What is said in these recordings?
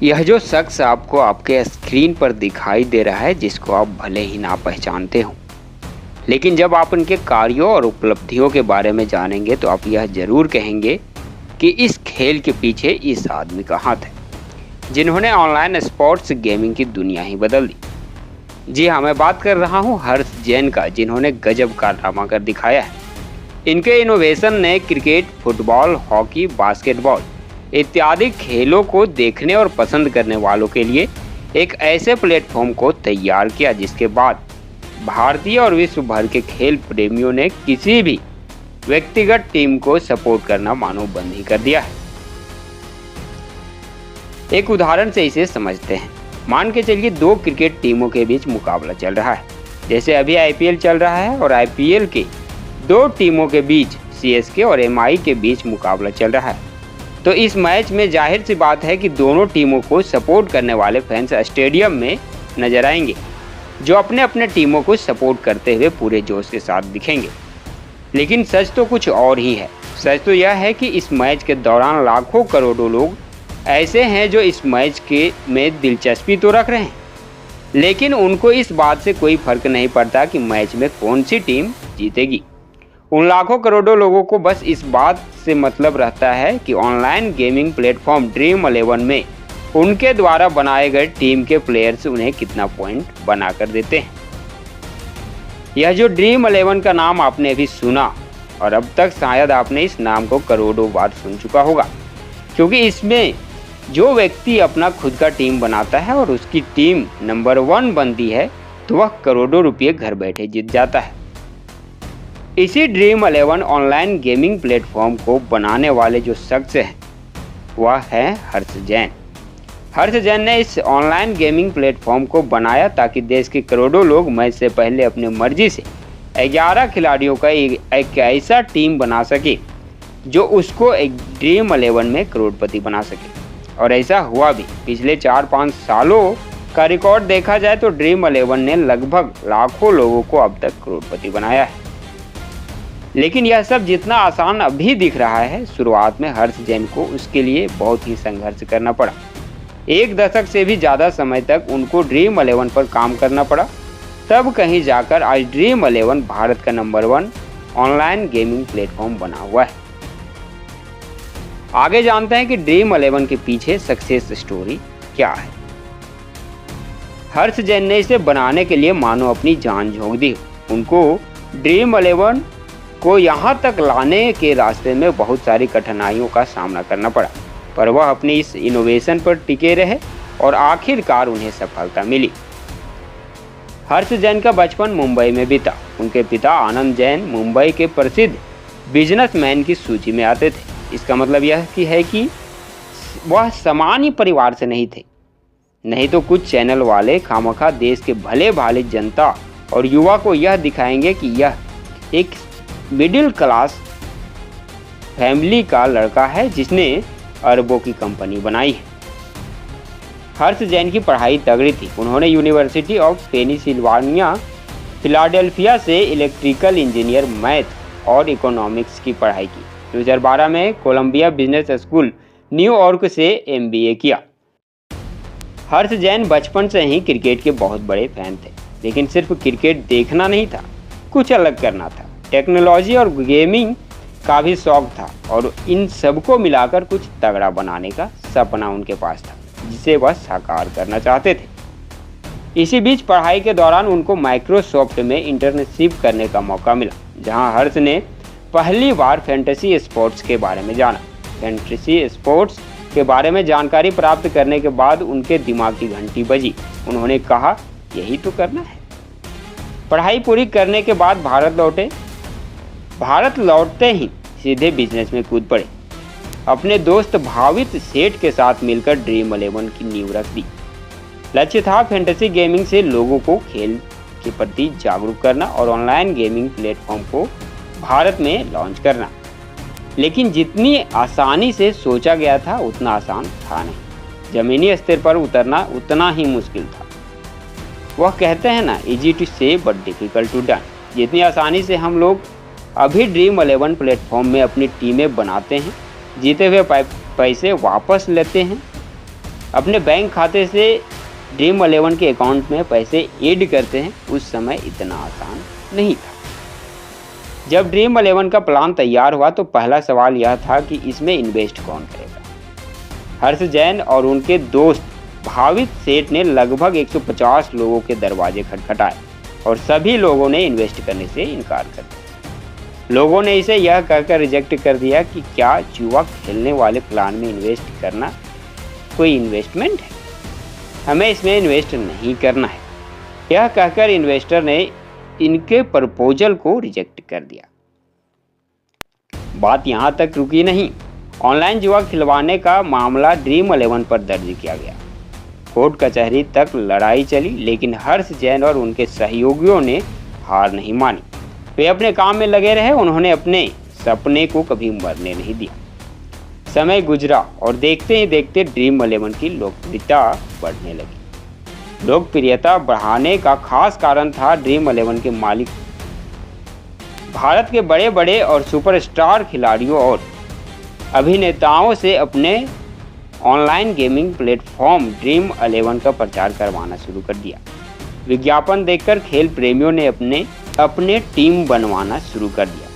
यह जो शख्स आपको आपके स्क्रीन पर दिखाई दे रहा है, जिसको आप भले ही ना पहचानते हो, लेकिन जब आप उनके कार्यों और उपलब्धियों के बारे में जानेंगे तो आप यह जरूर कहेंगे कि इस खेल के पीछे इस आदमी का हाथ है, जिन्होंने ऑनलाइन स्पोर्ट्स गेमिंग की दुनिया ही बदल दी। जी हाँ, मैं बात कर रहा हूँ हर्ष जैन का, जिन्होंने गजब कारनामा कर दिखाया है। इनके इनोवेशन ने क्रिकेट, फुटबॉल, हॉकी, बास्केटबॉल इत्यादि खेलों को देखने और पसंद करने वालों के लिए एक ऐसे प्लेटफॉर्म को तैयार किया जिसके बाद भारतीय और विश्व भर के खेल प्रेमियों ने किसी भी व्यक्तिगत टीम को सपोर्ट करना मानो बंद ही कर दिया है। एक उदाहरण से इसे समझते हैं। मान के चलिए दो क्रिकेट टीमों के बीच मुकाबला चल रहा है। जैसे अभी आईपीएल चल रहा है और आईपीएल के दो टीमों के बीच सीएसके और एमआई के बीच मुकाबला चल रहा है। तो इस मैच में जाहिर सी बात है कि दोनों टीमों को सपोर्ट करने वाले फैंस स्टेडियम में नजर आएंगे, जो अपने अपने टीमों को सपोर्ट करते हुए पूरे जोश के साथ दिखेंगे। लेकिन सच तो कुछ और ही है। सच तो यह है कि इस मैच के दौरान लाखों करोड़ों लोग ऐसे हैं जो इस मैच के में दिलचस्पी तो रख रहे हैं, लेकिन उनको इस बात से कोई फर्क नहीं पड़ता कि मैच में कौन सी टीम जीतेगी। उन लाखों करोड़ों लोगों को बस इस बात से मतलब रहता है कि ऑनलाइन गेमिंग प्लेटफॉर्म ड्रीम 11 में उनके द्वारा बनाए गए टीम के प्लेयर्स उन्हें कितना पॉइंट बना कर देते हैं। यह जो ड्रीम 11 का नाम आपने अभी सुना, और अब तक शायद आपने इस नाम को करोड़ों बार सुन चुका होगा, क्योंकि इसमें जो व्यक्ति अपना खुद का टीम बनाता है और उसकी टीम नंबर 1 बनती है तो वह करोड़ों रुपये घर बैठे जीत जाता है। इसी ड्रीम 11 ऑनलाइन गेमिंग प्लेटफॉर्म को बनाने वाले जो शख्स हैं वह है हर्ष जैन। हर्ष जैन ने इस ऑनलाइन गेमिंग प्लेटफॉर्म को बनाया ताकि देश के करोड़ों लोग मैच से पहले अपनी मर्जी से 11 खिलाड़ियों का एक ऐसा टीम बना सके जो उसको एक ड्रीम 11 में करोड़पति बना सके। और ऐसा हुआ भी। पिछले 4-5 सालों का रिकॉर्ड देखा जाए तो ड्रीम 11 ने लगभग लाखों लोगों को अब तक करोड़पति बनाया है। लेकिन यह सब जितना आसान अभी दिख रहा है, शुरुआत में हर्ष जैन को उसके लिए बहुत ही संघर्ष करना पड़ा। 1 दशक से भी ज़्यादा समय तक उनको ड्रीम 11 पर काम करना पड़ा। तब कहीं जाकर आज ड्रीम 11 भारत का नंबर 1 ऑनलाइन गेमिंग प्लेटफॉर्म बना हुआ है। आगे जानते हैं कि ड्रीम 11 के पीछे सक्सेस स्टोरी क्या है। हर्ष जैन ने इसे बनाने के लिए मानो अपनी जान झोंक दी। उनको ड्रीम 11 को यहाँ तक लाने के रास्ते में बहुत सारी कठिनाइयों का सामना करना पड़ा, पर वह अपनी इस इनोवेशन पर टिके रहे और आखिरकार उन्हें सफलता मिली। हर्ष जैन का बचपन मुंबई में बीता। उनके पिता आनंद जैन मुंबई के प्रसिद्ध बिजनेसमैन की सूची में आते थे। इसका मतलब यह है कि वह सामान्य परिवार से नहीं थे। नहीं तो कुछ चैनल वाले खामखा देश के भले भाले जनता और युवा को यह दिखाएंगे कि यह एक मिडिल क्लास फैमिली का लड़का है जिसने अरबों की कंपनी बनाई है। हर्ष जैन की पढ़ाई तगड़ी थी। उन्होंने यूनिवर्सिटी ऑफ पेनिसिल्वानिया फिलाडेल्फिया से इलेक्ट्रिकल इंजीनियर, मैथ और इकोनॉमिक्स की पढ़ाई की। 2012 में कोलंबिया बिजनेस स्कूल न्यूयॉर्क से एमबीए किया। हर्ष जैन बचपन से ही क्रिकेट के बहुत बड़े फैन थे, लेकिन सिर्फ क्रिकेट देखना नहीं था, कुछ अलग करना था। टेक्नोलॉजी और गेमिंग का भी शौक था और इन सबको मिलाकर कुछ तगड़ा बनाने का सपना उनके पास था, जिसे वह साकार करना चाहते थे। इसी बीच पढ़ाई के दौरान उनको माइक्रोसॉफ्ट में इंटर्नशिप करने का मौका मिला, जहां हर्ष ने पहली बार फैंटेसी स्पोर्ट्स के बारे में जाना। फैंटेसी स्पोर्ट्स के बारे में जानकारी प्राप्त करने के बाद उनके दिमाग की घंटी बजी। उन्होंने कहा, यही तो करना है। पढ़ाई पूरी करने के बाद भारत लौटते ही सीधे बिजनेस में कूद पड़े। अपने दोस्त भावित सेठ के साथ मिलकर ड्रीम 11 की नींव रख दी। लक्ष्य था फैंटेसी गेमिंग से लोगों को खेल के प्रति जागरूक करना और ऑनलाइन गेमिंग प्लेटफॉर्म को भारत में लॉन्च करना। लेकिन जितनी आसानी से सोचा गया था उतना आसान था नहीं। जमीनी स्तर पर उतरना उतना ही मुश्किल था। वह कहते हैं ना, इजी टू से बट डिफिकल्ट टू डन। जितनी आसानी से हम लोग अभी ड्रीम 11 प्लेटफॉर्म में अपनी टीमें बनाते हैं, जीते हुए पैसे वापस लेते हैं, अपने बैंक खाते से ड्रीम 11 के अकाउंट में पैसे ऐड करते हैं, उस समय इतना आसान नहीं था। जब ड्रीम 11 का प्लान तैयार हुआ तो पहला सवाल यह था कि इसमें इन्वेस्ट कौन करेगा। हर्ष जैन और उनके दोस्त भावित सेठ ने लगभग 150 लोगों के दरवाजे खटखटाए और सभी लोगों ने इन्वेस्ट करने से इनकार कर दिया। लोगों ने इसे यह कहकर रिजेक्ट कर दिया कि क्या जुआ खेलने वाले प्लान में इन्वेस्ट करना कोई इन्वेस्टमेंट है, हमें इसमें इन्वेस्ट नहीं करना है। यह कहकर इन्वेस्टर ने इनके प्रपोजल को रिजेक्ट कर दिया। बात यहां तक रुकी नहीं, ऑनलाइन जुआ खिलवाने का मामला ड्रीम 11 पर दर्ज किया गया। कोर्ट कचहरी तक लड़ाई चली, लेकिन हर्ष जैन और उनके सहयोगियों ने हार नहीं मानी। वे अपने काम में लगे रहे, उन्होंने अपने सपने को कभी मरने नहीं दिया। समय गुजरा और देखते ही देखते ड्रीम 11 की लोकप्रियता बढ़ने लगी। लोकप्रियता बढ़ाने का खास कारण था ड्रीम 11 के मालिक भारत के बड़े बड़े और सुपरस्टार खिलाड़ियों और अभिनेताओं से अपने ऑनलाइन गेमिंग प्लेटफॉर्म ड्रीम 11 का प्रचार करवाना शुरू कर दिया। विज्ञापन देखकर खेल प्रेमियों ने अपने टीम बनवाना शुरू कर दिया।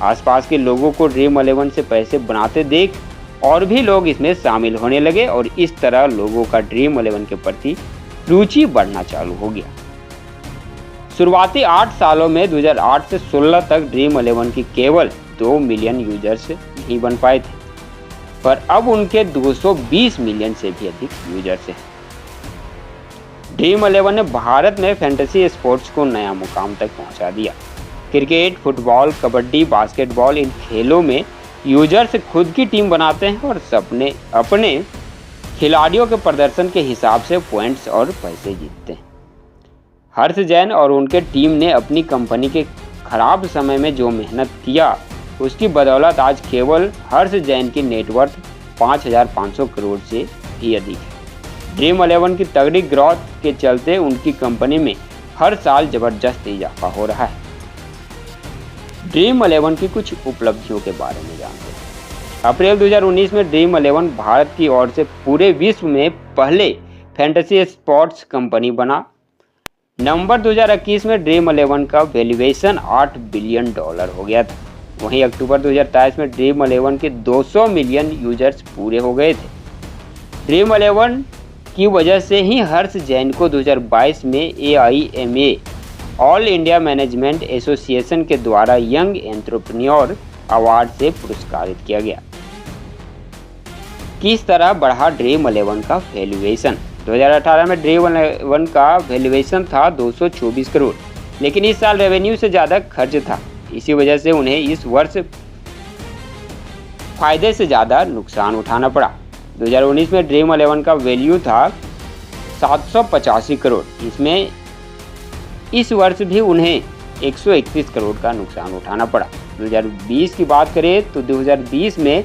आसपास के लोगों को ड्रीम 11 से पैसे बनाते देख और भी लोग इसमें शामिल होने लगे और इस तरह लोगों का ड्रीम 11 के प्रति रुचि बढ़ना चालू हो गया। शुरुआती 8 सालों में 2008 से 16 तक ड्रीम 11 की केवल 2 मिलियन यूजर्स नहीं बन पाए थे, पर अब उनके 220 मिलियन से भी अधिक यूजर्स हैं। ड्रीम 11 ने भारत में फैंटेसी स्पोर्ट्स को नया मुकाम तक पहुंचा दिया। क्रिकेट, फुटबॉल, कबड्डी, बास्केटबॉल, इन खेलों में यूजर्स खुद की टीम बनाते हैं और अपने खिलाड़ियों के प्रदर्शन के हिसाब से पॉइंट्स और पैसे जीतते हैं। हर्ष जैन और उनके टीम ने अपनी कंपनी के खराब समय में जो मेहनत किया, उसकी बदौलत आज केवल हर्ष जैन की नेटवर्थ 5,500 करोड़ से भी अधिक है। ड्रीम 11 की तगड़ी ग्रोथ के चलते उनकी कंपनी में हर साल जबरदस्त इजाफा हो रहा है। ड्रीम 11 की कुछ उपलब्धियों के बारे में जानते हैं। अप्रैल 2019 में ड्रीम 11 भारत की ओर से पूरे विश्व में पहले फैंटेसी स्पोर्ट्स कंपनी बना। नवंबर 2021 में ड्रीम 11 का वैल्यूएशन $8 बिलियन हो गया था। वहीं अक्टूबर 2023 में ड्रीम 11 के 200 मिलियन यूजर्स पूरे हो गए थे। ड्रीम 11 की वजह से ही हर्ष जैन को 2022 में AIMA all India management association के द्वारा यंग एंटरप्रेन्योर अवार्ड से पुरस्कारित किया गया। किस तरह बढ़ा ड्रीम 11 का वैल्यूएशन? 2018 में ड्रीम 11 का वैल्यूएशन था 224 करोड़, लेकिन इस साल रेवेन्यू से ज़्यादा खर्च था। इसी वजह से उन्हें इस वर्ष फायदे से ज़्यादा नुकसान उठाना पड़ा। 2019 में ड्रीम 11 का वैल्यू था 785 करोड़, इसमें इस वर्ष भी उन्हें 131 करोड़ का नुकसान उठाना पड़ा। 2020 की बात करें तो 2020 में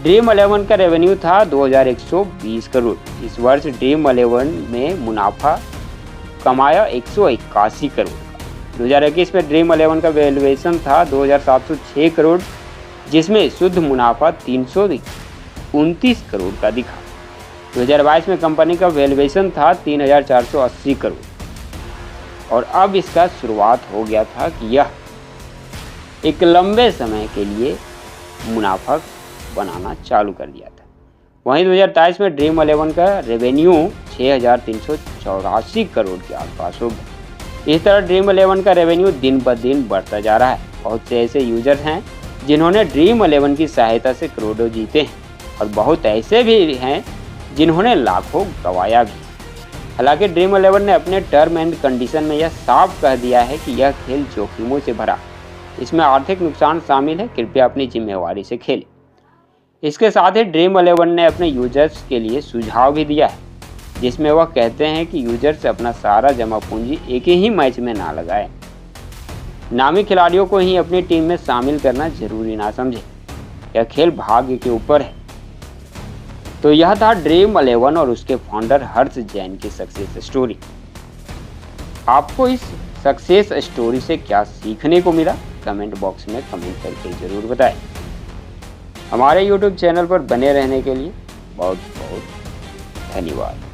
ड्रीम 11 का रेवेन्यू था 2120 करोड़। इस वर्ष ड्रीम 11 में मुनाफा कमाया 181 करोड़ का। 2021 में ड्रीम 11 का वैल्यूएशन था 2706 करोड़, जिसमें शुद्ध मुनाफा 329 करोड़ का दिखा। 2022 में कंपनी का वैल्यूएशन था 3480 करोड़ और अब इसका शुरुआत हो गया था कि यह एक लंबे समय के लिए मुनाफा बनाना चालू कर दिया था। वहीं 2023 में ड्रीम 11 का रेवेन्यू 6384 करोड़ के आसपास हो गया। इस तरह ड्रीम 11 का रेवेन्यू दिन ब दिन बढ़ता जा रहा है। बहुत से ऐसे यूजर हैं जिन्होंने ड्रीम 11 की सहायता से करोड़ों जीते हैं और बहुत ऐसे भी हैं जिन्होंने लाखों गंवाया भी। हालांकि ड्रीम 11 ने अपने टर्म एंड कंडीशन में यह साफ कह दिया है कि यह खेल जोखिमों से भरा, इसमें आर्थिक नुकसान शामिल है, कृपया अपनी जिम्मेवारी से खेलें। इसके साथ ही ड्रीम 11 ने अपने यूजर्स के लिए सुझाव भी दिया है, जिसमें वह कहते हैं कि यूजर्स अपना सारा जमा पूंजी एक ही मैच में ना लगाएं। नामी खिलाड़ियों को ही अपनी टीम में शामिल करना जरूरी ना समझें। यह खेल भाग्य के ऊपर है। तो यह था ड्रीम 11 और उसके फाउंडर हर्ष जैन की सक्सेस स्टोरी। आपको इस सक्सेस स्टोरी से क्या सीखने को मिला? कमेंट बॉक्स में कमेंट करके जरूर बताएं। हमारे YouTube चैनल पर बने रहने के लिए बहुत बहुत धन्यवाद।